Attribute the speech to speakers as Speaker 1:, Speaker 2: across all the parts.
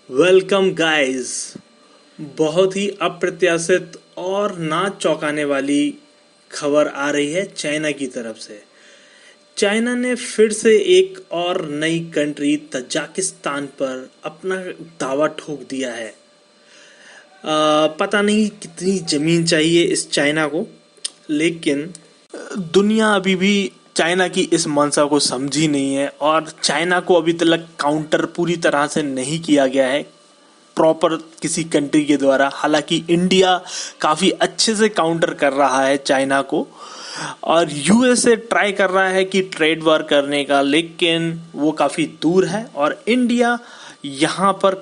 Speaker 1: Welcome guys. बहुत ही अप्रत्याशित और ना चौंकाने वाली खबर आ रही है चाइना की तरफ से। चाइना ने फिर से एक और नई कंट्री तजाकिस्तान पर अपना दावा ठोक दिया है। पता नहीं कितनी जमीन चाहिए इस चाइना को, लेकिन दुनिया अभी भी चाइना की इस मंशा को समझी नहीं है और चाइना को अभी तक काउंटर पूरी तरह से नहीं किया गया है प्रॉपर किसी कंट्री के द्वारा। हालांकि इंडिया काफी अच्छे से काउंटर कर रहा है चाइना को और यूएसए ट्राई कर रहा है कि ट्रेड वार करने का, लेकिन वो काफी दूर है और इंडिया यहाँ पर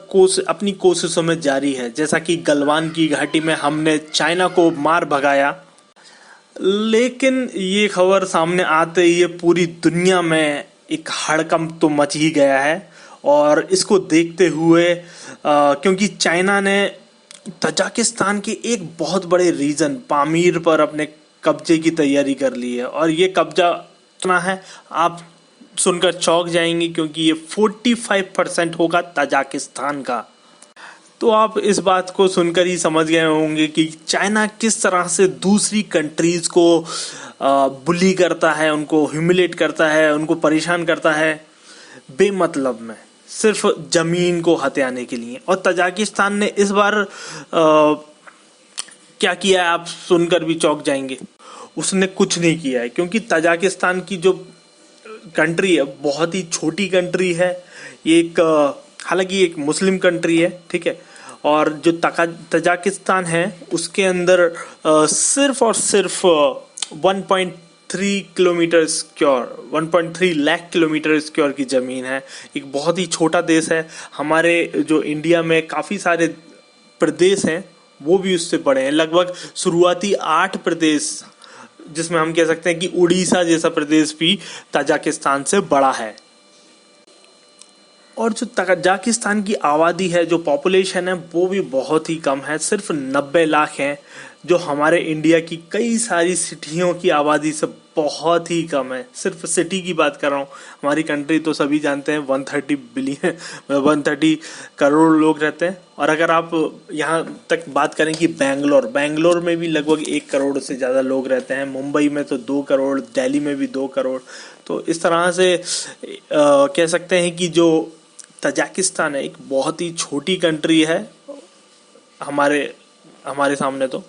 Speaker 1: अपनी कोशिशों में जारी है। जैसा कि गलवान की घाटी में हमने चाइना को मार भगाया, लेकिन ये खबर सामने आते ही ये पूरी दुनिया में एक हड़कंप तो मच ही गया है। और इसको देखते हुए क्योंकि चाइना ने तजाकिस्तान के एक बहुत बड़े रीजन पामीर पर अपने कब्जे की तैयारी कर ली है और ये कब्जा इतना है आप सुनकर चौंक जाएंगे, क्योंकि ये 45% होगा तजाकिस्तान का। तो आप इस बात को सुनकर ही समझ गए होंगे कि चाइना किस तरह से दूसरी कंट्रीज को बुली करता है, उनको ह्यूमिलेट करता है, उनको परेशान करता है बेमतलब में, सिर्फ जमीन को हथियाने के लिए। और तजाकिस्तान ने इस बार क्या किया है आप सुनकर भी चौंक जाएंगे। उसने कुछ नहीं किया है, क्योंकि तजाकिस्तान की जो कंट्री है बहुत ही छोटी कंट्री है। ये एक हालांकि एक मुस्लिम कंट्री है, ठीक है। और जो तजाकिस्तान है उसके अंदर सिर्फ और सिर्फ 1.3 kilometre square 1.3 lakh kilometre square की जमीन है। एक बहुत ही छोटा देश है। हमारे जो इंडिया में काफी सारे प्रदेश हैं वो भी उससे बड़े हैं। लगभग शुरुआती 8 प्रदेश, जिसमें हम कह सकते हैं कि उड़ीसा जैसा प्रदेश भी तजाकिस्तान से बड़ा है। और जो तजाकिस्तान की आबादी है, जो पॉपुलेशन है, वो भी बहुत ही कम है, सिर्फ 90 लाख है, जो हमारे इंडिया की कई सारी सिटियों की आबादी से बहुत ही कम है। सिर्फ सिटी की बात कर रहा हूँ। हमारी कंट्री तो सभी जानते हैं 130 बिलियन 130 करोड़ लोग रहते हैं। और अगर आप यहाँ तक बात करें कि बैंगलोर में भी लगभग 1 करोड़ से ज़्यादा लोग रहते हैं। मुंबई में तो 2 करोड़, दिल्ली में भी 2 करोड़। तो इस तरह से कह सकते हैं कि जो तजाकिस्तान है एक बहुत ही छोटी कंट्री है हमारे सामने तो।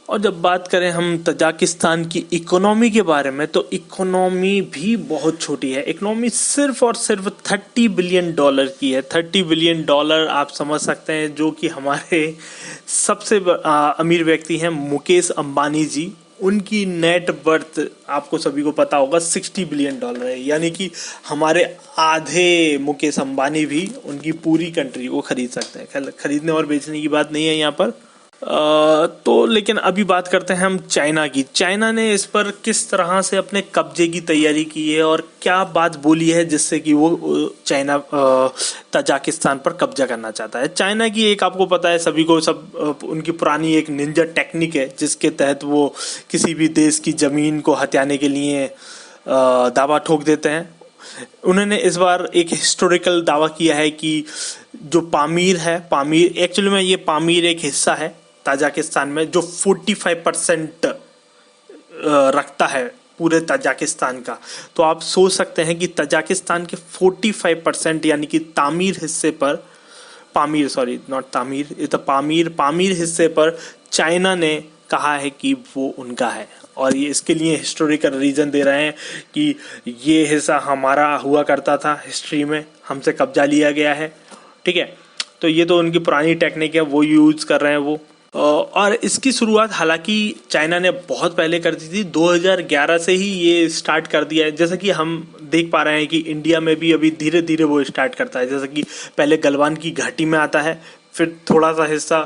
Speaker 1: और जब बात करें हम तजाकिस्तान की इकोनॉमी के बारे में, तो इकोनॉमी भी बहुत छोटी है। इकोनॉमी सिर्फ और सिर्फ $30 बिलियन की है। $30 बिलियन आप समझ सकते हैं, जो कि हमारे सबसे अमीर व्यक्ति हैं मुकेश अंबानी जी। उनकी नेट वर्थ आपको सभी को पता होगा $60 बिलियन है। यानी कि हमारे आधे मुकेश अंबानी भी उनकी पूरी कंट्री को खरीद सकते हैं। खरीदने और बेचने की बात नहीं है यहाँ पर। तो लेकिन अभी बात करते हैं हम चाइना की। चाइना ने इस पर किस तरह से अपने कब्जे की तैयारी की है और क्या बात बोली है जिससे कि वो चाइना तजाकिस्तान पर कब्जा करना चाहता है। चाइना की एक आपको पता है सभी को, उनकी पुरानी एक निंजा टेक्निक है जिसके तहत वो किसी भी देश की जमीन को हथियाने के लिए दावा ठोक देते हैं। उन्होंने इस बार एक हिस्टोरिकल दावा किया है कि जो पामीर एक्चुअली में ये पामीर एक हिस्सा है तजाकिस्तान में जो 45% रखता है पूरे तजाकिस्तान का। तो आप सोच सकते हैं कि तजाकिस्तान के 45% यानी कि पामीर हिस्से पर चाइना ने कहा है कि वो उनका है। और ये इसके लिए हिस्टोरिकल रीजन दे रहे हैं कि ये हिस्सा हमारा हुआ करता था, हिस्ट्री में हमसे कब्जा लिया गया है, ठीक है। तो ये तो उनकी पुरानी टेक्निक है, वो यूज कर रहे हैं वो। और इसकी शुरुआत हालांकि चाइना ने बहुत पहले कर दी थी। 2011 से ही ये स्टार्ट कर दिया है। जैसा कि हम देख पा रहे हैं कि इंडिया में भी अभी धीरे धीरे वो स्टार्ट करता है। जैसा कि पहले गलवान की घाटी में आता है, फिर थोड़ा सा हिस्सा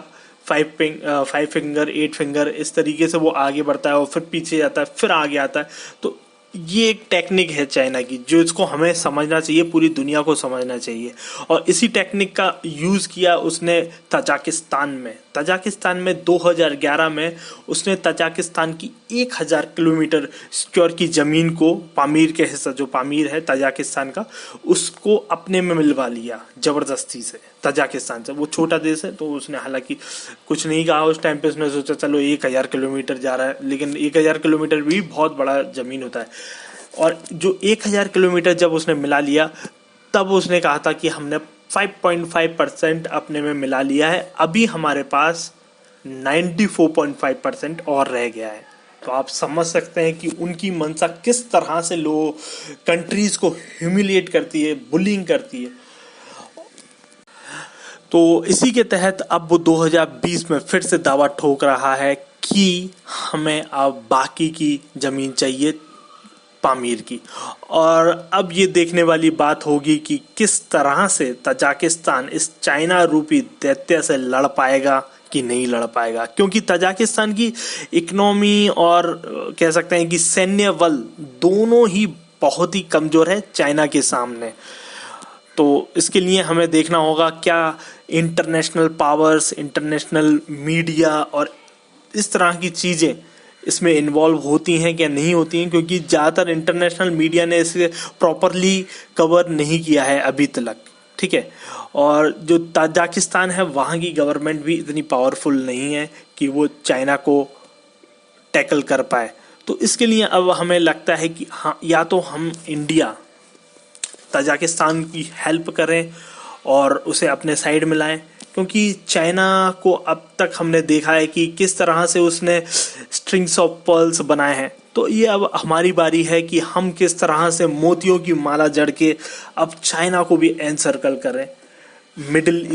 Speaker 1: 5 फिंगर 8 फिंगर इस तरीके से वो आगे बढ़ता है और फिर पीछे जाता है, फिर आगे आता है। तो ये एक टेक्निक है चाइना की, जो इसको हमें समझना चाहिए, पूरी दुनिया को समझना चाहिए। और इसी टेक्निक का यूज़ किया उसने तजाकिस्तान में 2011 में उसने तजाकिस्तान की 1000 किलोमीटर स्क्वायर की ज़मीन को, पामीर के हिस्सा, जो पामीर है तजाकिस्तान का, उसको अपने में मिलवा लिया ज़बरदस्ती से तजाकिस्तान से। वो छोटा देश है तो उसने हालांकि कुछ नहीं कहा उस टाइम पे, उसने सोचा चलो 1000 किलोमीटर जा रहा है, लेकिन 1000 किलोमीटर भी बहुत बड़ा ज़मीन होता है। और जो 1000 किलोमीटर जब उसने मिला लिया, तब उसने कहा था कि हमने 5.5% अपने में मिला लिया है, अभी हमारे पास 94.5% और रह गया है। तो आप समझ सकते हैं कि उनकी मंशा किस तरह से कंट्रीज को ह्यूमिलिएट करती है, बुलिंग करती है। तो इसी के तहत अब वो 2020 में फिर से दावा ठोक रहा है कि हमें अब बाकी की जमीन चाहिए, पामीर की। और अब ये देखने वाली बात होगी कि किस तरह से तजाकिस्तान इस चाइना रूपी दैत्य से लड़ पाएगा कि नहीं लड़ पाएगा, क्योंकि तजाकिस्तान की इकोनॉमी और कह सकते हैं कि सैन्य बल दोनों ही बहुत ही कमजोर है चाइना के सामने। तो इसके लिए हमें देखना होगा क्या इंटरनेशनल पावर्स, इंटरनेशनल मीडिया और इस तरह की चीज़ें इसमें इन्वॉल्व होती हैं क्या नहीं होती हैं, क्योंकि ज़्यादातर इंटरनेशनल मीडिया ने इसे प्रॉपरली कवर नहीं किया है अभी तक, ठीक है। और जो ताजिकिस्तान है वहाँ की गवर्नमेंट भी इतनी पावरफुल नहीं है कि वो चाइना को टैकल कर पाए। तो इसके लिए अब हमें लगता है कि हाँ, या तो हम इंडिया ताजिकिस्तान की हेल्प करें और उसे अपने साइड में लाएं, क्योंकि चाइना को अब तक हमने देखा है कि किस तरह से उसने स्ट्रिंग्स ऑफ पर्ल्स बनाए हैं। तो ये अब हमारी बारी है कि हम किस तरह से मोतियों की माला जड़ के अब चाइना को भी एनसर्कल करें मिडिल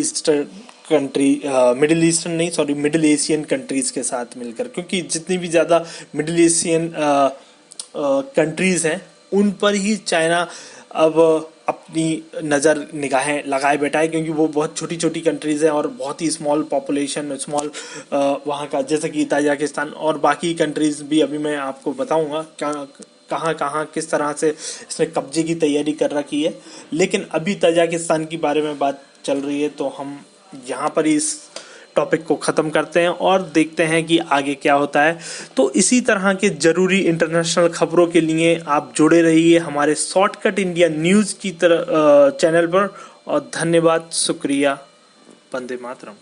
Speaker 1: एशियन कंट्रीज के साथ मिलकर, क्योंकि जितनी भी ज़्यादा मिडिल एशियन कंट्रीज हैं उन पर ही चाइना अब अपनी नज़र निगाहें लगाए बैठा है, क्योंकि वो बहुत छोटी छोटी कंट्रीज़ हैं और बहुत ही स्मॉल पॉपुलेशन, स्मॉल वहाँ का, जैसे कि ताजिकिस्तान और बाकी कंट्रीज़ भी अभी मैं आपको बताऊँगा कहाँ कहाँ किस तरह से इसने कब्जे की तैयारी कर रखी है। लेकिन अभी ताजिकिस्तान के बारे में बात चल रही है, तो हम यहाँ पर इस टॉपिक को ख़त्म करते हैं और देखते हैं कि आगे क्या होता है। तो इसी तरह के ज़रूरी इंटरनेशनल खबरों के लिए आप जुड़े रहिए हमारे शॉर्टकट इंडिया न्यूज़ की तरह चैनल पर। और धन्यवाद, शुक्रिया, वंदे मातरम।